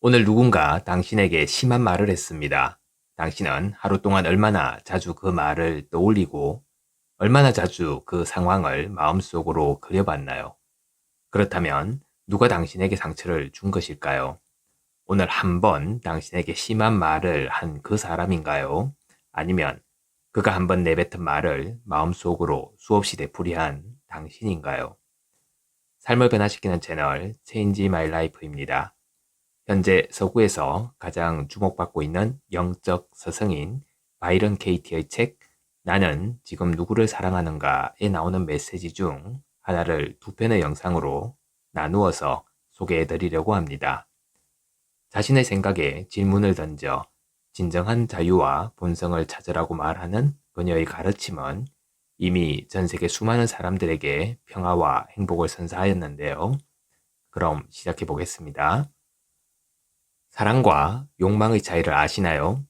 오늘 누군가 당신에게 심한 말을 했습니다. 당신은 하루 동안 얼마나 자주 그 말을 떠올리고 얼마나 자주 그 상황을 마음속으로 그려봤나요? 그렇다면 누가 당신에게 상처를 준 것일까요? 오늘 한번 당신에게 심한 말을 한 그 사람인가요? 아니면 그가 한번 내뱉은 말을 마음속으로 수없이 되풀이한 당신인가요? 삶을 변화시키는 채널 체인지 마이 라이프입니다. 현재 서구에서 가장 주목받고 있는 영적 서성인 바이런 케이티의 책 나는 지금 누구를 사랑하는가에 나오는 메시지 중 하나를 두 편의 영상으로 나누어서 소개해 드리려고 합니다. 자신의 생각에 질문을 던져 진정한 자유와 본성을 찾으라고 말하는 그녀의 가르침은 이미 전 세계 수많은 사람들에게 평화와 행복을 선사하였는데요. 그럼 시작해 보겠습니다. 사랑과 욕망의 차이를 아시나요?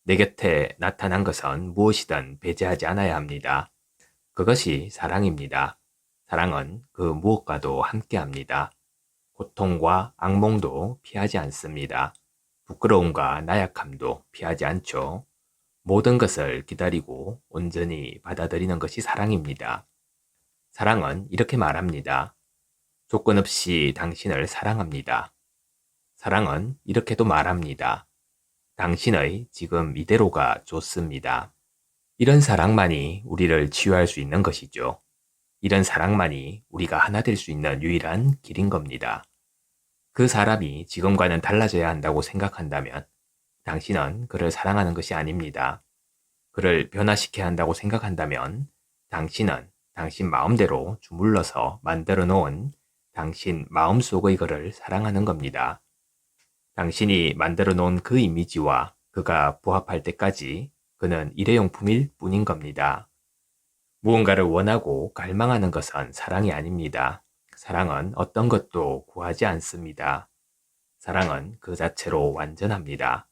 내 곁에 나타난 것은 무엇이든 배제하지 않아야 합니다. 그것이 사랑입니다. 사랑은 그 무엇과도 함께합니다. 고통과 악몽도 피하지 않습니다. 부끄러움과 나약함도 피하지 않죠. 모든 것을 기다리고 온전히 받아들이는 것이 사랑입니다. 사랑은 이렇게 말합니다. 조건 없이 당신을 사랑합니다. 사랑은 이렇게도 말합니다. 당신의 지금 이대로가 좋습니다. 이런 사랑만이 우리를 치유할 수 있는 것이죠. 이런 사랑만이 우리가 하나 될 수 있는 유일한 길인 겁니다. 그 사람이 지금과는 달라져야 한다고 생각한다면 당신은 그를 사랑하는 것이 아닙니다. 그를 변화시켜야 한다고 생각한다면 당신은 당신 마음대로 주물러서 만들어 놓은 당신 마음속의 그를 사랑하는 겁니다. 당신이 만들어 놓은 그 이미지와 그가 부합할 때까지 그는 일회용품일 뿐인 겁니다. 무언가를 원하고 갈망하는 것은 사랑이 아닙니다. 사랑은 어떤 것도 구하지 않습니다. 사랑은 그 자체로 완전합니다.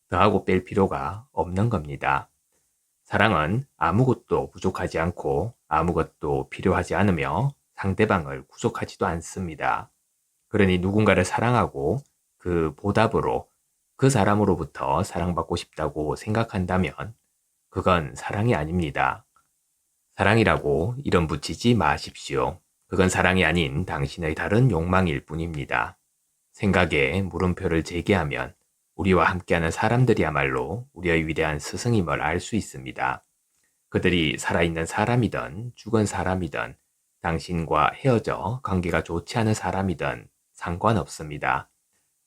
더하고 뺄 필요가 없는 겁니다. 사랑은 아무것도 부족하지 않고 아무것도 필요하지 않으며 상대방을 구속하지도 않습니다. 그러니 누군가를 사랑하고 그 보답으로 그 사람으로부터 사랑받고 싶다고 생각한다면 그건 사랑이 아닙니다. 사랑이라고 이름 붙이지 마십시오. 그건 사랑이 아닌 당신의 다른 욕망일 뿐입니다. 생각에 물음표를 제기하면 우리와 함께하는 사람들이야말로 우리의 위대한 스승임을 알 수 있습니다. 그들이 살아있는 사람이든 죽은 사람이든 당신과 헤어져 관계가 좋지 않은 사람이든 상관없습니다.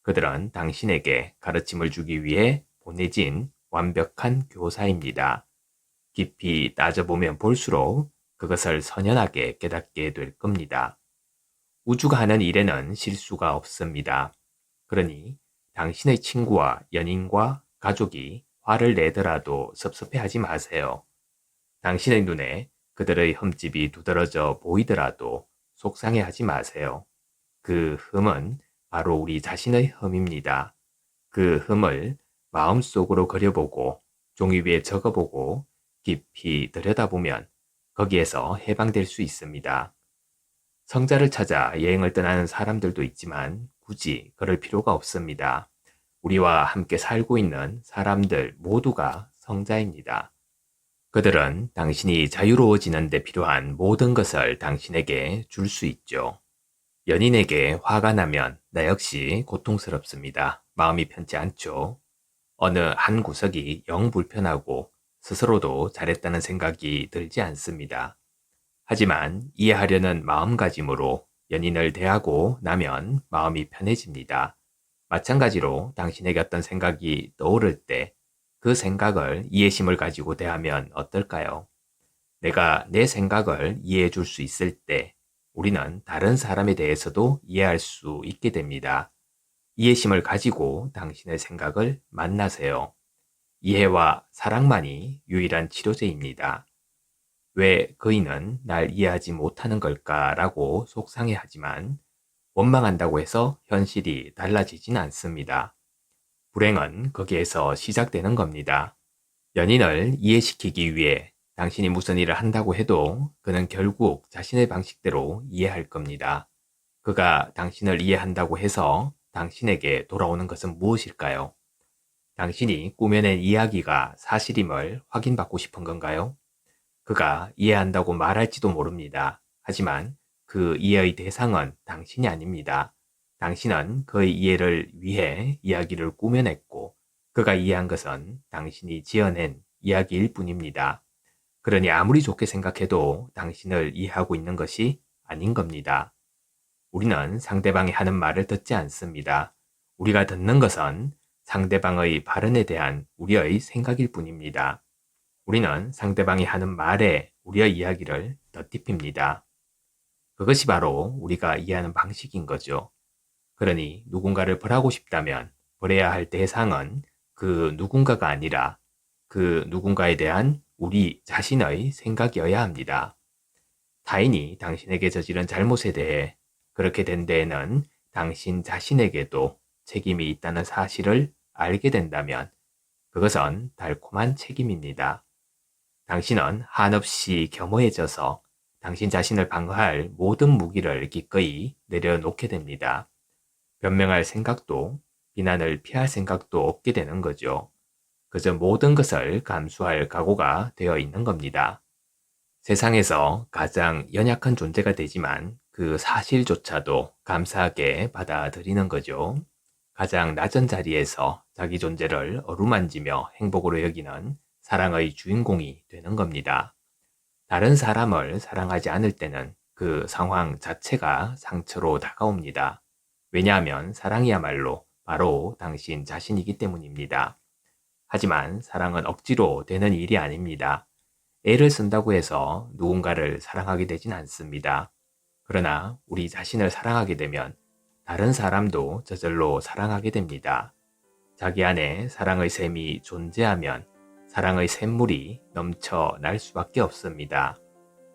그들은 당신에게 가르침을 주기 위해 보내진 완벽한 교사입니다. 깊이 따져보면 볼수록 그것을 선연하게 깨닫게 될 겁니다. 우주가 하는 일에는 실수가 없습니다. 그러니 당신의 친구와 연인과 가족이 화를 내더라도 섭섭해하지 마세요. 당신의 눈에 그들의 흠집이 두드러져 보이더라도 속상해하지 마세요. 그 흠은 바로 우리 자신의 흠입니다. 그 흠을 마음속으로 그려보고 종이 위에 적어보고 깊이 들여다보면 거기에서 해방될 수 있습니다. 성자를 찾아 여행을 떠나는 사람들도 있지만 굳이 그럴 필요가 없습니다. 우리와 함께 살고 있는 사람들 모두가 성자입니다. 그들은 당신이 자유로워지는 데 필요한 모든 것을 당신에게 줄 수 있죠. 연인에게 화가 나면 나 역시 고통스럽습니다. 마음이 편치 않죠. 어느 한 구석이 영 불편하고 스스로도 잘했다는 생각이 들지 않습니다. 하지만 이해하려는 마음가짐으로 연인을 대하고 나면 마음이 편해집니다. 마찬가지로 당신에게 어떤 생각이 떠오를 때 그 생각을 이해심을 가지고 대하면 어떨까요? 내가 내 생각을 이해해 줄 수 있을 때 우리는 다른 사람에 대해서도 이해할 수 있게 됩니다. 이해심을 가지고 당신의 생각을 만나세요. 이해와 사랑만이 유일한 치료제입니다. 왜 그이는 날 이해하지 못하는 걸까라고 속상해하지만 원망한다고 해서 현실이 달라지진 않습니다. 불행은 거기에서 시작되는 겁니다. 연인을 이해시키기 위해 당신이 무슨 일을 한다고 해도 그는 결국 자신의 방식대로 이해할 겁니다. 그가 당신을 이해한다고 해서 당신에게 돌아오는 것은 무엇일까요? 당신이 꾸며낸 이야기가 사실임을 확인받고 싶은 건가요? 그가 이해한다고 말할지도 모릅니다. 하지만 그 이해의 대상은 당신이 아닙니다. 당신은 그의 이해를 위해 이야기를 꾸며냈고 그가 이해한 것은 당신이 지어낸 이야기일 뿐입니다. 그러니 아무리 좋게 생각해도 당신을 이해하고 있는 것이 아닌 겁니다. 우리는 상대방이 하는 말을 듣지 않습니다. 우리가 듣는 것은 상대방의 발언에 대한 우리의 생각일 뿐입니다. 우리는 상대방이 하는 말에 우리의 이야기를 덧입힙니다. 그것이 바로 우리가 이해하는 방식인 거죠. 그러니 누군가를 벌하고 싶다면 벌해야 할 대상은 그 누군가가 아니라 그 누군가에 대한 우리 자신의 생각이어야 합니다. 타인이 당신에게 저지른 잘못에 대해 그렇게 된 데에는 당신 자신에게도 책임이 있다는 사실을 알게 된다면 그것은 달콤한 책임입니다. 당신은 한없이 겸허해져서 당신 자신을 방어할 모든 무기를 기꺼이 내려놓게 됩니다. 변명할 생각도 비난을 피할 생각도 없게 되는 거죠. 그저 모든 것을 감수할 각오가 되어 있는 겁니다. 세상에서 가장 연약한 존재가 되지만 그 사실조차도 감사하게 받아들이는 거죠. 가장 낮은 자리에서 자기 존재를 어루만지며 행복으로 여기는 사랑의 주인공이 되는 겁니다. 다른 사람을 사랑하지 않을 때는 그 상황 자체가 상처로 다가옵니다. 왜냐하면 사랑이야말로 바로 당신 자신이기 때문입니다. 하지만 사랑은 억지로 되는 일이 아닙니다. 애를 쓴다고 해서 누군가를 사랑하게 되진 않습니다. 그러나 우리 자신을 사랑하게 되면 다른 사람도 저절로 사랑하게 됩니다. 자기 안에 사랑의 샘이 존재하면 사랑의 샘물이 넘쳐날 수밖에 없습니다.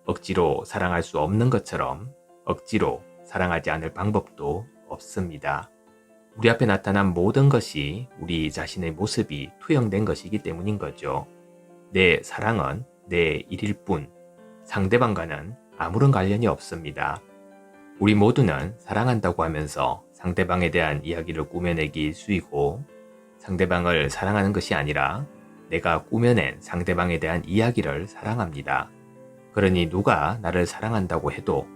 억지로 사랑할 수 없는 것처럼 억지로 사랑하지 않을 방법도 없습니다. 우리 앞에 나타난 모든 것이 우리 자신의 모습이 투영된 것이기 때문인 거죠. 내 사랑은 내 일일 뿐, 상대방과는 아무런 관련이 없습니다. 우리 모두는 사랑한다고 하면서 상대방에 대한 이야기를 꾸며내기 일쑤이고 상대방을 사랑하는 것이 아니라 내가 꾸며낸 상대방에 대한 이야기를 사랑합니다. 그러니 누가 나를 사랑한다고 해도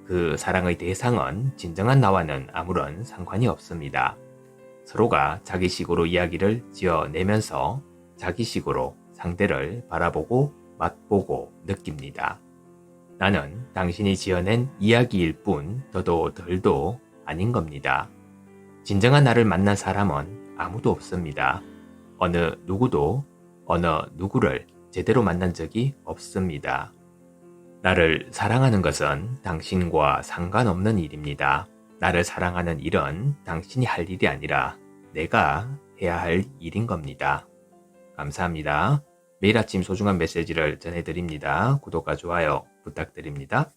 그 사랑의 대상은 진정한 나와는 아무런 상관이 없습니다. 서로가 자기식으로 이야기를 지어내면서 자기식으로 상대를 바라보고 맛보고 느낍니다. 나는 당신이 지어낸 이야기일 뿐 더도 덜도 아닌 겁니다. 진정한 나를 만난 사람은 아무도 없습니다. 어느 누구도 어느 누구를 제대로 만난 적이 없습니다. 나를 사랑하는 것은 당신과 상관없는 일입니다. 나를 사랑하는 일은 당신이 할 일이 아니라 내가 해야 할 일인 겁니다. 감사합니다. 매일 아침 소중한 메시지를 전해드립니다. 구독과 좋아요 부탁드립니다.